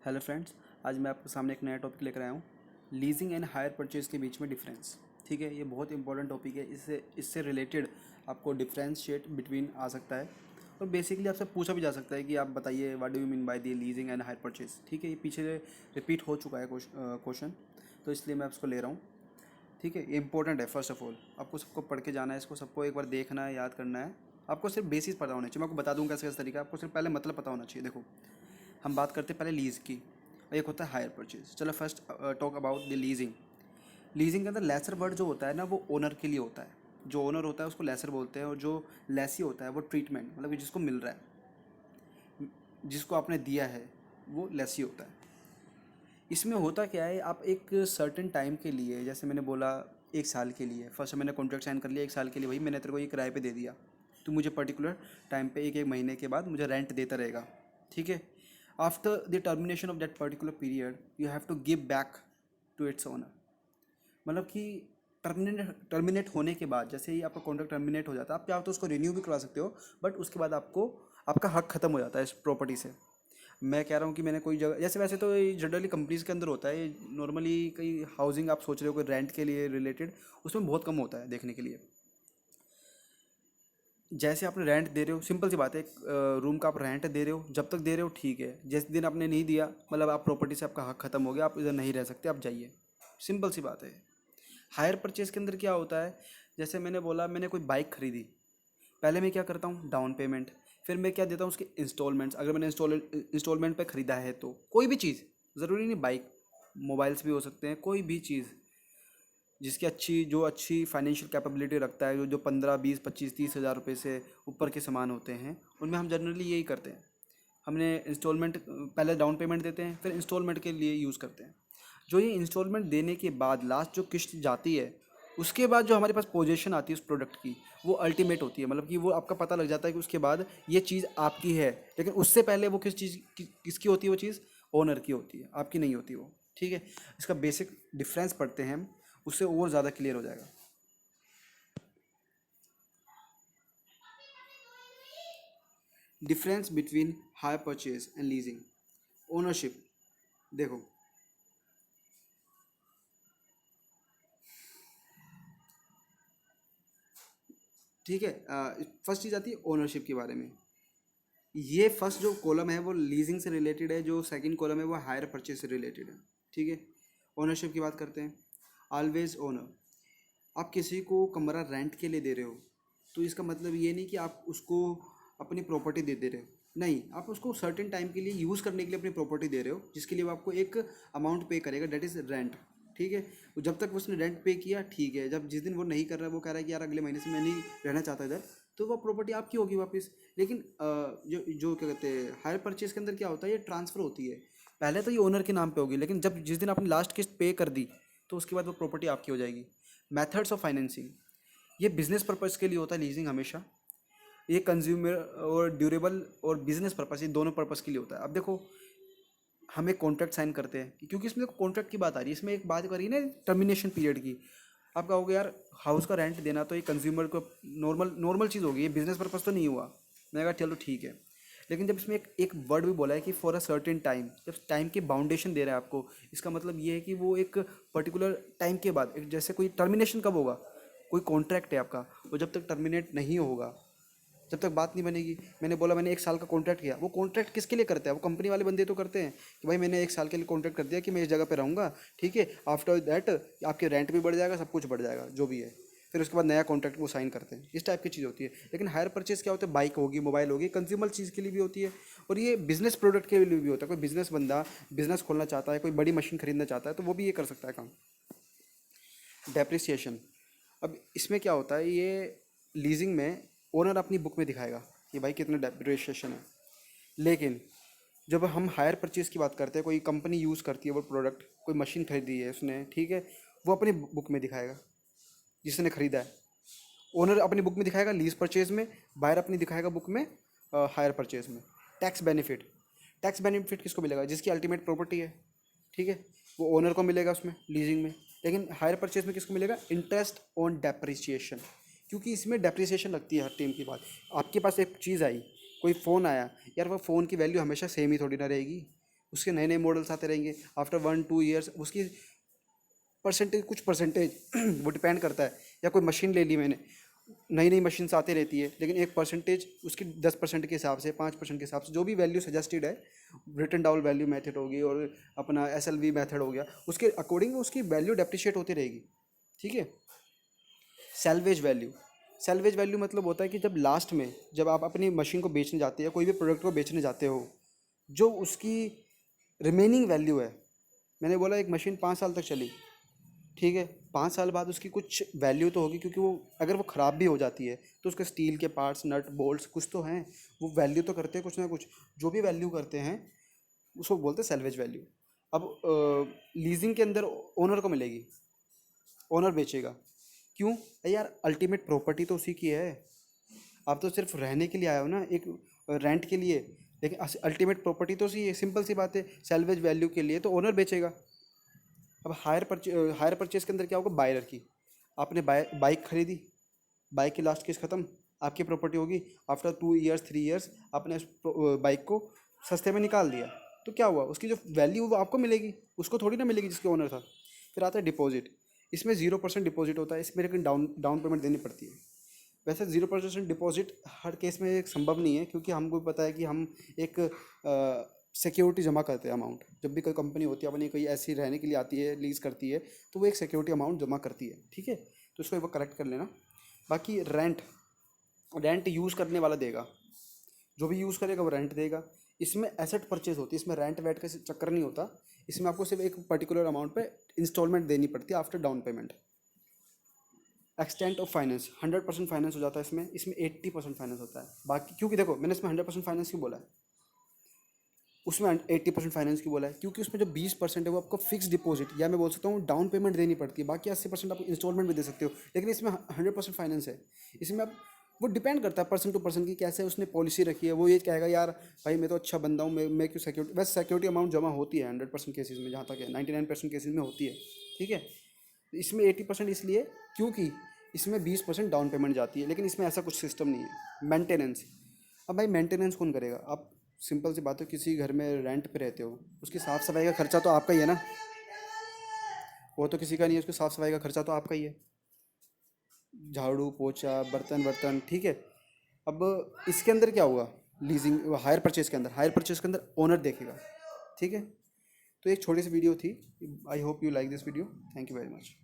Hello friends, आज मैं आपके सामने एक नया टॉपिक लेकर आया हूँ। लीजिंग एंड हायर परचेज़ के बीच में डिफरेंस। ठीक है, ये बहुत इंपॉर्टेंट टॉपिक है। इससे रिलेटेड आपको डिफरेंशिएट बिटवीन आ सकता है और बेसिकली आपसे पूछा भी जा सकता है कि आप बताइए what do you mean by the leasing and hire purchase. ठीक है, ये पीछे रिपीट हो चुका है क्वेश्चन, तो इसलिए मैं उसको ले रहा हूँ। ठीक है, ये इंपॉर्टेंट है। फर्स्ट ऑफ ऑल आपको सबको पढ़ के जाना है, इसको सबको एक बार देखना है, याद करना है। आपको सिर्फ बेसिस पता होना चाहिए। मैं आपको बता दूँ कैसे कैसे तरीका, आपको सिर्फ पहले मतलब पता होना चाहिए। देखो, हम बात करते हैं पहले लीज़ की, एक होता है हायर परचेज। चलो first talk about the leasing. Leasing के अंदर लेसर वर्ड जो होता है ना, वो ओनर के लिए होता है। जो ओनर होता है उसको लेसर बोलते हैं, और जो लेसी होता है वो ट्रीटमेंट, मतलब कि जिसको मिल रहा है, जिसको आपने दिया है, वो लेसी होता है। इसमें होता क्या है, आप एक सर्टेन टाइम के लिए, जैसे मैंने बोला 1 साल के लिए, फर्स्ट मैंने कॉन्ट्रैक्ट साइन कर लिया 1 साल के लिए, भाई मैंने तेरे को ये किराए पे दे दिया, तो मुझे पर्टिकुलर टाइम पे एक एक महीने के बाद मुझे रेंट देता रहेगा। ठीक है, after the termination of that particular period you have to give back to its owner. मतलब कि टर्मिनेट होने के बाद, जैसे ही आपका कॉन्ट्रैक्ट टर्मिनेट हो जाता है, आप चाहो तो उसको रिन्यू भी करवा सकते हो, बट उसके बाद आपको आपका हक ख़त्म हो जाता है इस प्रॉपर्टी से। मैं कह रहा हूँ कि मैंने कोई जगह, जैसे वैसे तो ये जनरली कंपनीज़ के अंदर होता है, नॉर्मली कई हाउसिंग आप सोच रहे हो कोई रेंट के लिए रिलेटेड, उसमें बहुत कम होता है देखने के लिए। जैसे आपने रेंट दे रहे हो, सिंपल सी बात है, एक रूम का आप रेंट दे रहे हो, जब तक दे रहे हो ठीक है। जिस दिन आपने नहीं दिया, मतलब आप प्रॉपर्टी से आपका हक ख़त्म हो गया, आप इधर नहीं रह सकते, आप जाइए। सिंपल सी बात है। हायर परचेज़ के अंदर क्या होता है, जैसे मैंने बोला, मैंने कोई बाइक खरीदी, पहले मैं क्या करता हूँ, डाउन पेमेंट, फिर मैं क्या देता हूँ उसके इंस्टॉलमेंट्स। अगर मैंने इंस्टॉलमेंट पे ख़रीदा है तो कोई भी चीज़, ज़रूरी नहीं बाइक, मोबाइल्स भी हो सकते हैं, कोई भी चीज़ जिसकी जो अच्छी फाइनेंशियल कैपेबिलिटी रखता है, जो 15 20 25 30 हज़ार रुपये से ऊपर के सामान होते हैं, उनमें हम जनरली यही करते हैं। हमने इंस्टॉलमेंट, पहले डाउन पेमेंट देते हैं, फिर इंस्टॉलमेंट के लिए यूज़ करते हैं। जो ये इंस्टॉलमेंट देने के बाद लास्ट जो किस्त जाती है, उसके बाद जो हमारे पास पोजीशन आती है उस प्रोडक्ट की, वो अल्टीमेट होती है। मतलब कि वो आपका पता लग जाता है कि उसके बाद ये चीज़ आपकी है, लेकिन उससे पहले वो किसकी होती है, वो चीज़ ओनर की होती है, आपकी नहीं होती वो। ठीक है, इसका बेसिक डिफरेंस पढ़ते हैं हम, उससे और ज़्यादा क्लियर हो जाएगा। Difference between hire purchase and leasing. Ownership, देखो, ठीक है, फर्स्ट चीज़ आती है ओनरशिप के बारे में। ये फर्स्ट जो कॉलम है वो लीजिंग से रिलेटेड है, जो सेकंड कॉलम है वो हायर परचेज से रिलेटेड है। ठीक है, ओनरशिप की बात करते हैं। Always owner. आप किसी को कमरा रेंट के लिए दे रहे हो, तो इसका मतलब ये नहीं कि आप उसको अपनी प्रॉपर्टी दे रहे हो। नहीं, आप उसको सर्टेन टाइम के लिए यूज़ करने के लिए अपनी प्रॉपर्टी दे रहे हो, जिसके लिए वो आपको एक अमाउंट पे करेगा, डेट इज़ रेंट। ठीक है, जब तक उसने रेंट पे किया ठीक है, जब जिस दिन वो नहीं कर रहा है, वो कह रहा है कि यार अगले महीने से मैं नहीं रहना चाहता इधर, तो वो प्रॉपर्टी आपकी होगी वापस। लेकिन जो जो क्या कहते हैं, हायर परचेज के अंदर क्या होता है, ये ट्रांसफ़र होती है। पहले तो ये ओनर के नाम पे होगी, लेकिन जब जिस दिन आपने लास्ट किस्त पे कर दी, तो उसके बाद वो प्रॉपर्टी आपकी हो जाएगी। मेथड्स ऑफ फाइनेंसिंग, ये बिजनेस पर्पज़ के लिए होता है लीजिंग हमेशा। ये कंज्यूमर और ड्यूरेबल और बिजनेस पर्पज़, ये दोनों पर्पज़ के लिए होता है। अब देखो, हम एक कॉन्ट्रैक्ट साइन करते हैं, क्योंकि इसमें देखो कॉन्ट्रैक्ट की बात आ रही है, इसमें एक बात करी ना टर्मिनेशन पीरियड की। आप कहोगे यार हाउस का रेंट देना तो ये कंज्यूमर को नॉर्मल नॉर्मल चीज़ होगी, ये बिजनेस पर्पज़ तो नहीं हुआ। मैंने कहा चलो ठीक है। लेकिन जब इसमें एक वर्ड भी बोला है कि फॉर अ सर्टेन टाइम, जब टाइम की बाउंडेशन दे रहा है आपको, इसका मतलब ये है कि वो एक पर्टिकुलर टाइम के बाद, एक जैसे कोई टर्मिनेशन कब होगा, कोई कॉन्ट्रैक्ट है आपका, वो जब तक टर्मिनेट नहीं होगा, जब तक बात नहीं बनेगी। मैंने बोला मैंने 1 साल का कॉन्ट्रैक्ट किया, वो कॉन्ट्रैक्ट किसके लिए करते हैं, वो कंपनी वाले बंदे तो करते हैं कि भाई मैंने 1 साल के लिए कॉन्ट्रैक्ट कर दिया कि मैं इस जगह पे रहूँगा। ठीक है, आफ्टर दैट आपके रेंट भी बढ़ जाएगा, सब कुछ बढ़ जाएगा जो भी है। फिर उसके बाद नया कॉन्ट्रैक्ट वो साइन करते हैं, इस टाइप की चीज़ होती है। लेकिन हायर परचेज क्या होता है, बाइक होगी, मोबाइल होगी, कंज्यूमर चीज़ के लिए भी होती है, और ये बिजनेस प्रोडक्ट के लिए भी होता है। कोई बिजनेस बंदा बिजनेस खोलना चाहता है, कोई बड़ी मशीन खरीदना चाहता है, तो वो भी ये कर सकता है काम। डेप्रिसिएशन, अब इसमें क्या होता है, ये लीजिंग में ओनर अपनी बुक में दिखाएगा कि भाई कितना डेप्रिसिएशन है। लेकिन जब हम हायर परचेज़ की बात करते हैं, कोई कंपनी यूज़ करती है वो प्रोडक्ट, कोई मशीन खरीदी है उसने, ठीक है, वो अपनी बुक में दिखाएगा, जिसने खरीदा है। ओनर अपनी बुक में दिखाएगा लीज परचेज में, बायर अपनी दिखाएगा बुक में हायर परचेज में। टैक्स बेनिफिट, टैक्स बेनिफिट किसको मिलेगा, जिसकी अल्टीमेट प्रॉपर्टी है। ठीक है, वो ओनर को मिलेगा उसमें लीजिंग में। लेकिन हायर परचेज में किसको मिलेगा, इंटरेस्ट ऑन डेप्रिसिएशन, क्योंकि इसमें डेप्रिसिएशन लगती है हर टीम की बात। आपके पास एक चीज़ आई, कोई फ़ोन आया, यार वो फ़ोन की वैल्यू हमेशा सेम ही थोड़ी ना रहेगी। उसके नए नए मॉडल्स आते रहेंगे। आफ्टर 1-2 ईयर्स उसकी परसेंटेज, कुछ परसेंटेज वो डिपेंड करता है। या कोई मशीन ले ली मैंने, नई नई मशीन्स आती रहती है, लेकिन एक परसेंटेज उसकी 10% के हिसाब से, 5% के हिसाब से, जो भी वैल्यू सजेस्टेड है, रिटन डाउन वैल्यू मेथड होगी और अपना SLV मेथड हो गया, उसके अकॉर्डिंग उसकी वैल्यू डेप्रिशिएट होती रहेगी। ठीक है। सेल्वेज वैल्यू, सेल्वेज वैल्यू मतलब होता है कि जब लास्ट में, जब आप अपनी मशीन को बेचने जाते हैं, कोई भी प्रोडक्ट को बेचने जाते हो, जो उसकी रिमेनिंग वैल्यू है। मैंने बोला एक मशीन 5 साल तक चली, ठीक है, 5 साल बाद उसकी कुछ वैल्यू तो होगी, क्योंकि वो अगर वो ख़राब भी हो जाती है तो उसके स्टील के पार्ट्स, नट बोल्ट्स कुछ तो हैं, वो वैल्यू तो करते हैं कुछ ना कुछ। जो भी वैल्यू करते हैं उसको बोलते हैं सेल्वेज वैल्यू। अब लीजिंग के अंदर ओनर को मिलेगी, ओनर बेचेगा। क्यों? अरे यार, अल्टीमेट प्रॉपर्टी तो उसी की है। आप तो सिर्फ रहने के लिए आए हो ना, एक रेंट के लिए, लेकिन अल्टीमेट प्रॉपर्टी तो उसी है। सिंपल सी बात है, सेल्वेज वैल्यू के लिए तो ओनर बेचेगा। अब हायर परचेज के अंदर क्या होगा? बायर की, आपने बाइक खरीदी, बाइक की लास्ट केस ख़त्म, आपकी प्रॉपर्टी होगी। आफ्टर 2 ईयर्स 3 ईयर्स आपने उस बाइक को सस्ते में निकाल दिया, तो क्या हुआ? उसकी जो वैल्यू वो आपको मिलेगी, उसको थोड़ी ना मिलेगी जिसके ओनर था। फिर आता है डिपॉजिट। इसमें 0% डिपॉजिट होता है, इसमें लेकिन डाउन डाउन पेमेंट देनी पड़ती है। वैसे 0% डिपॉजिट हर केस में एक संभव नहीं है, क्योंकि हमको पता है कि हम एक सिक्योरिटी जमा करते हैं अमाउंट। जब भी कोई कंपनी होती है अपनी कोई ऐसी रहने के लिए आती है, लीज़ करती है, तो वो एक सिक्योरिटी अमाउंट जमा करती है। ठीक है, तो इसको एक बार करेक्ट कर लेना। बाकी रेंट, रेंट यूज़ करने वाला देगा, जो भी यूज़ करेगा वो रेंट देगा। इसमें एसेट परचेज होती है, इसमें रेंट वेट का चक्कर नहीं होता। इसमें आपको सिर्फ एक पर्टिकुलर अमाउंट पे इंस्टॉलमेंट देनी पड़ती है after down payment. Extent of finance, 100% finance हो जाता है इसमें। इसमें 80% फाइनेंस होता है। बाकी क्योंकि देखो, मैंने इसमें 100% फाइनेंस क्यों बोला है, उसमें 80% फाइनेंस क्यों बोला है? क्योंकि उसमें जो 20% है वो आपको फिक्स डिपॉजिट, या मैं बोल सकता हूँ डाउन पेमेंट देनी पड़ती है। बाकी 80% आप इंस्टॉलमेंट भी दे सकते हो, लेकिन इसमें 100% फाइनेंस है। इसमें आप, वो डिपेंड करता है पर्सन टू पर्सन की कैसे उसने पॉलिसी रखी है। वो ये कहेगा यार भाई मैं तो अच्छा बंदा हूँ, मैं क्यों सिक्योरिटी, वैसे सिक्योरिटी अमाउंट जमा होती है 100% केसेज में, जहाँ तक है 99% केसेज में होती है। ठीक है, इसमें 80% इसलिए क्योंकि इसमें 20% डाउन पेमेंट जाती है, लेकिन इसमें ऐसा कुछ सिस्टम नहीं है। मेंटेनेंस, अब भाई मेंटेनेंस कौन करेगा? आप सिंपल सी बात है, किसी घर में रेंट पे रहते हो, उसकी साफ़ सफाई का खर्चा तो आपका ही है ना, वो तो किसी का नहीं है। उसकी साफ़ सफाई का खर्चा तो आपका ही है, झाड़ू पोछा बर्तन वर्तन। ठीक है। अब इसके अंदर क्या हुआ, लीजिंग हायर परचेज के अंदर, हायर परचेज के अंदर ओनर देखेगा। ठीक है। तो एक छोटी सी वीडियो थी। I hope you like this video. Thank you very much.